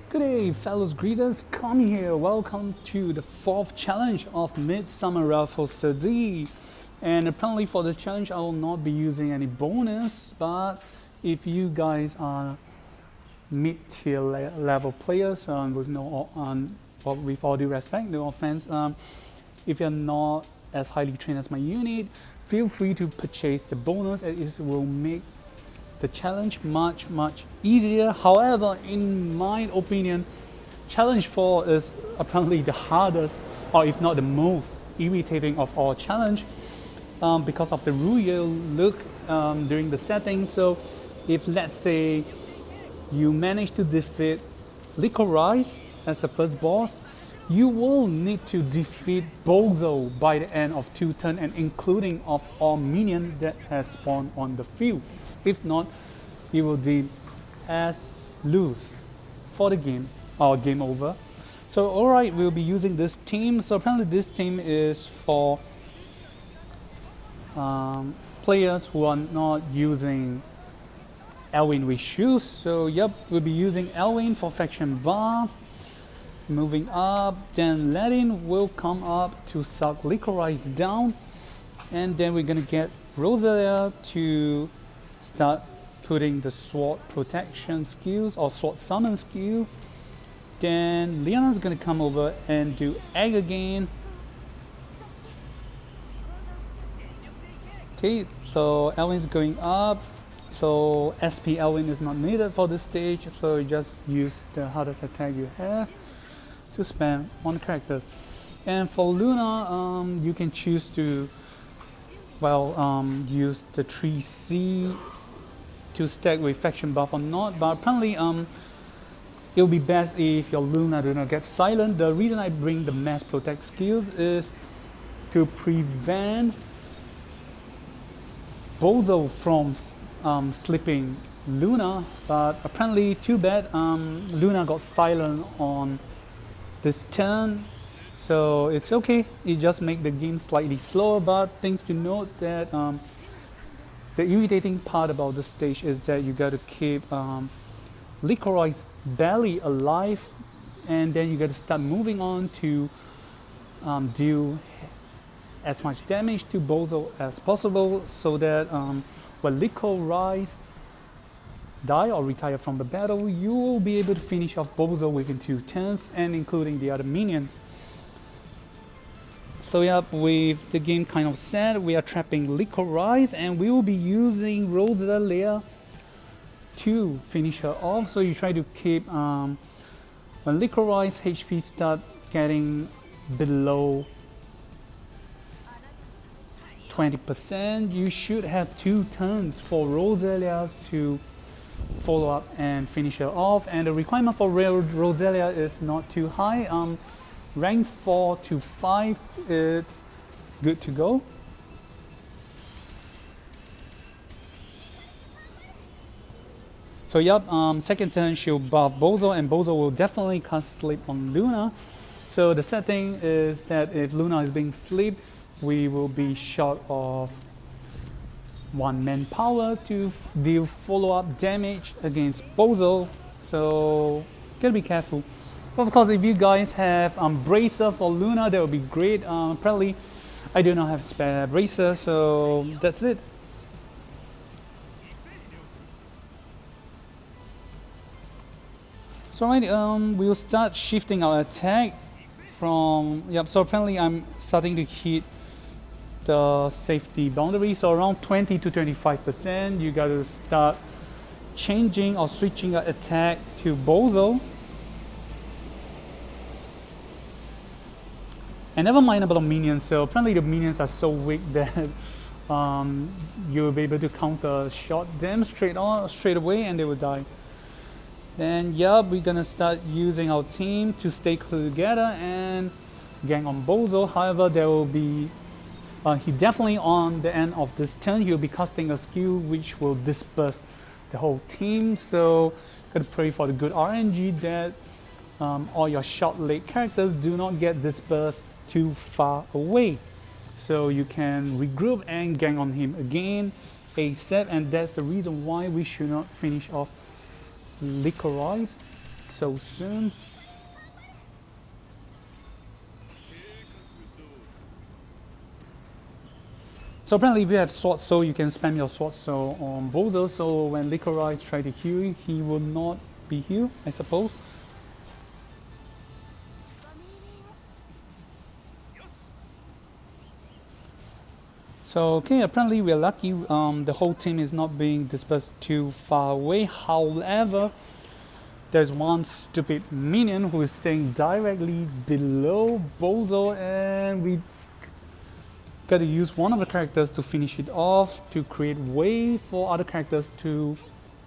Good day, fellow greeters. Come here. Welcome to the fourth challenge of Midsummer Rhapsody. And apparently, for the challenge, I will not be using any bonus. But if you guys are mid-tier level players, with with all due respect, no offense, if you're not as highly trained as my unit, feel free to purchase the bonus. It will make the challenge much easier. However, in my opinion, challenge 4 is apparently the hardest, or if not the most irritating of all challenge, because of the royal look during the setting. So if, let's say, you manage to defeat Licorice as the first boss, you will need to defeat Bozo by the end of 2 turns, and including of all minions that has spawned on the field. If not, you will deem as lose for the game or game over. So alright, we'll be using this team. So apparently this team is for players who are not using Elwyn with shoes. So yep, we'll be using Elwyn for faction buff. Moving up, then Latin will come up to suck Licorice down, and then we're gonna get Rosalia to start putting the sword protection skills or sword summon skill. Then Leona's gonna come over and do egg again. Okay, so Elwyn's going up. So SP Elwyn is not needed for this stage, so you just use the hardest attack you have to spam on characters. And for Luna, you can choose to use the 3C to stack with faction buff or not, but apparently it'll be best if your Luna do not get silent. The reason I bring the mass protect skills is to prevent Bozo from slipping Luna, but apparently too bad, Luna got silent on this turn, so it's okay. It just make the game slightly slower, but things to note that the irritating part about this stage is that you got to keep Licorice belly alive, and then you got to start moving on to deal as much damage to Bozo as possible, so that when Licorice die or retire from the battle, you will be able to finish off Bozo within 2 turns, and including the other minions. So yeah, with the game kind of set, we are trapping Licorice, and we will be using Rosalia to finish her off. So you try to keep, when Licorice HP start getting below 20%, you should have 2 turns for Rosalia to follow up and finish her off. And the requirement for Rosalia is not too high. Rank 4 to 5, it's good to go. So yep, second turn she'll buff Bozo, and Bozo will definitely cast sleep on Luna. So the setting is that if Luna is being sleep, we will be short of 1 manpower to deal follow-up damage against Bozo, so gotta be careful. But of course, if you guys have bracer for Luna, that would be great. Apparently, I do not have spare bracer, so that's it. So right, we'll start shifting our attack from, yep, so apparently I'm starting to hit the safety boundary, so around 20 to 25%, you got to start changing or switching your attack to Bozo. And never mind about the minions, so apparently the minions are so weak that you'll be able to counter shot them straight away and they will die. Then yeah, we're gonna start using our team to stay together and gang on Bozo. However, there will be he definitely on the end of this turn, he'll be casting a skill which will disperse the whole team. So gotta pray for the good RNG that all your short leg characters do not get dispersed too far away. So you can regroup and gang on him again ASAP, and that's the reason why we should not finish off Licorice so soon. So apparently if you have Sword Soul, you can spam your Sword Soul on Bozo, so when Licorice try to heal you, he will not be healed, I suppose. So okay, apparently we're lucky the whole team is not being dispersed too far away. However, there's one stupid minion who is staying directly below Bozo, and we gotta use one of the characters to finish it off to create way for other characters to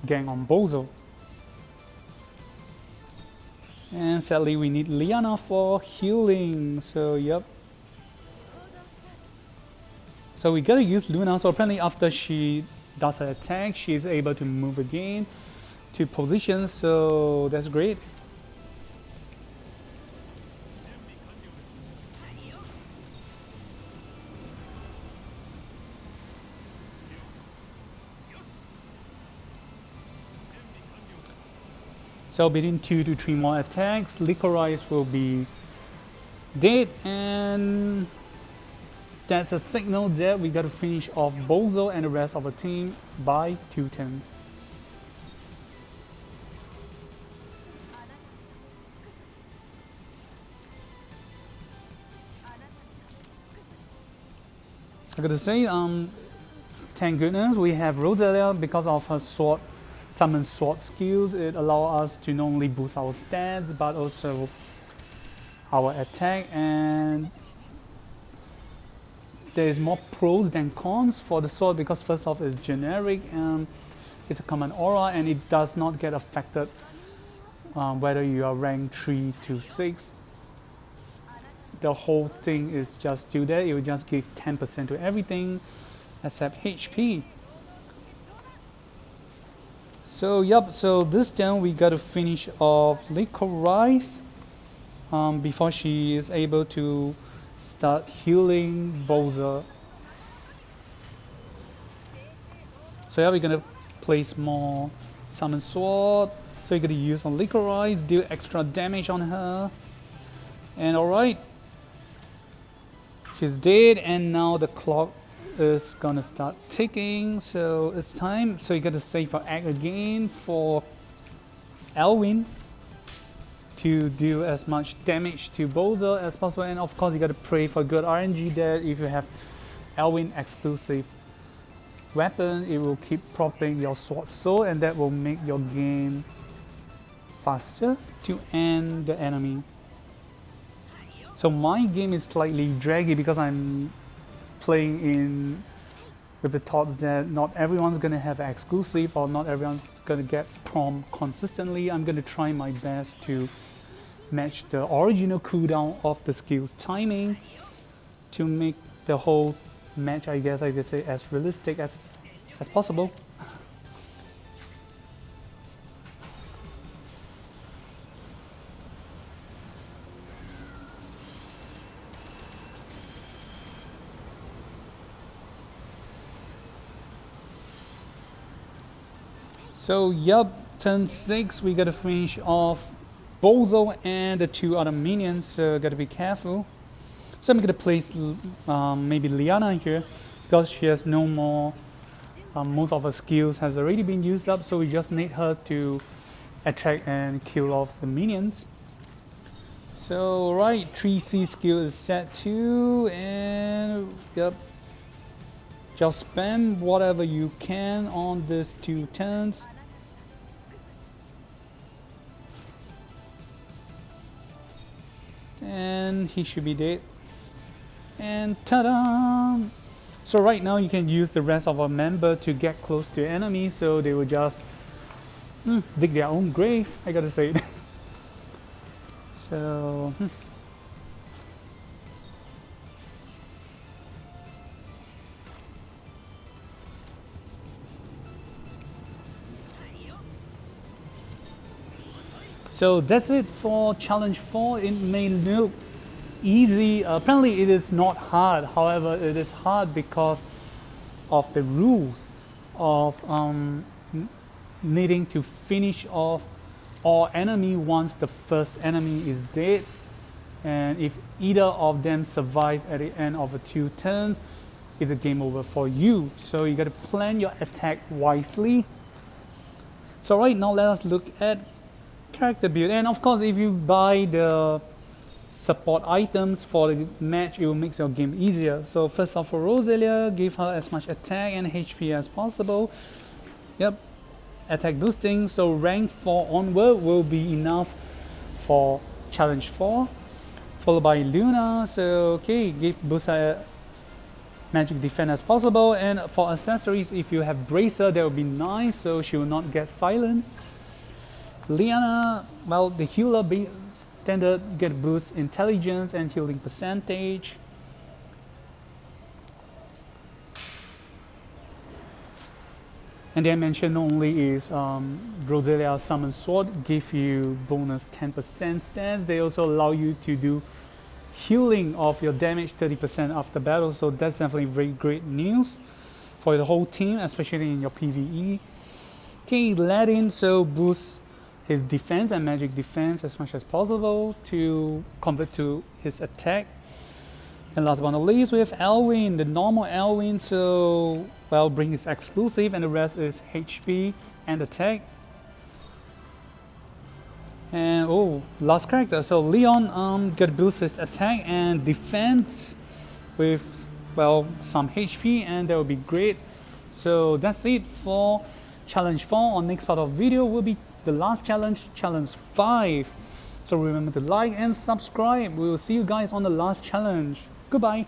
gang on Bozo. And sadly we need Liana for healing, so yep. So we gotta use Luna, so apparently after she does her attack, she is able to move again to position, so that's great. So between 2 to 3 more attacks, Licorice will be dead, and that's a signal that we got to finish off Bozo and the rest of the team by 2 turns. I gotta say, thank goodness we have Rosalia because of her sword, summon sword skills. It allows us to not only boost our stats but also our attack, and there is more pros than cons for the sword because first off it's generic and it's a common aura and it does not get affected whether you are rank 3 to 6. The whole thing is just still there. It will just give 10% to everything except HP. So yep, so this turn we gotta finish off Licorice before she is able to start healing Bozo. So yeah, we're gonna place more summon sword. So you're gonna use on Licorice, deal extra damage on her. And alright. She's dead, and now the clock is gonna start ticking, so it's time. So you gotta save her act again for Elwyn to do as much damage to Bozo as possible, and of course you gotta pray for good RNG that if you have Elwyn exclusive weapon, it will keep propping your sword soul, and that will make your game faster to end the enemy. So my game is slightly draggy because I'm playing in with the thoughts that not everyone's gonna have an exclusive or not everyone's gonna get prom consistently. I'm gonna try my best to match the original cooldown of the skill's timing to make the whole match, I guess I could say, as realistic as possible. So yep, turn 6 we gotta finish off Bozo and the 2 other minions, so gotta be careful. So I'm gonna place maybe Liana here because she has no more, most of her skills has already been used up, so we just need her to attack and kill off the minions. So right, 3C skill is set too, and yep, just spam whatever you can on these 2 turns. And he should be dead. And ta-da! So right now you can use the rest of our member to get close to enemies, so they will just dig their own grave, I gotta say. So So that's it for challenge 4. It may look easy. Apparently it is not hard. However, it is hard because of the rules of needing to finish off all enemy once the first enemy is dead. And if either of them survive at the end of the 2 turns, it's a game over for you. So you got to plan your attack wisely. So right now let us look at character build. And of course, if you buy the support items for the match, it will make your game easier. So first off, for Rosalia, give her as much attack and HP as possible. Yep, attack boosting. So rank 4 onward will be enough for challenge 4. Followed by Luna. So okay, give boost her magic defense as possible. And for accessories, if you have Bracer, that would be nice, so she will not get silent. Liana, well, the healer standard get boost intelligence and healing percentage. And the mention only is Rosalia Summon Sword give you bonus 10% stats. They also allow you to do healing of your damage 30% after battle, so that's definitely very great news for the whole team, especially in your PvE. Okay, Ladin, so boost his defense and magic defense as much as possible to convert to his attack. And last but not least, we have Elwyn, the normal Elwyn, so well, bring his exclusive, and the rest is HP and attack. And oh, last character, so Leon get boost his attack and defense with, well, some HP, and that would be great. So that's it for challenge 4. On next part of video will be the last challenge, challenge 5. So remember to like and subscribe. We will see you guys on the last challenge. Goodbye.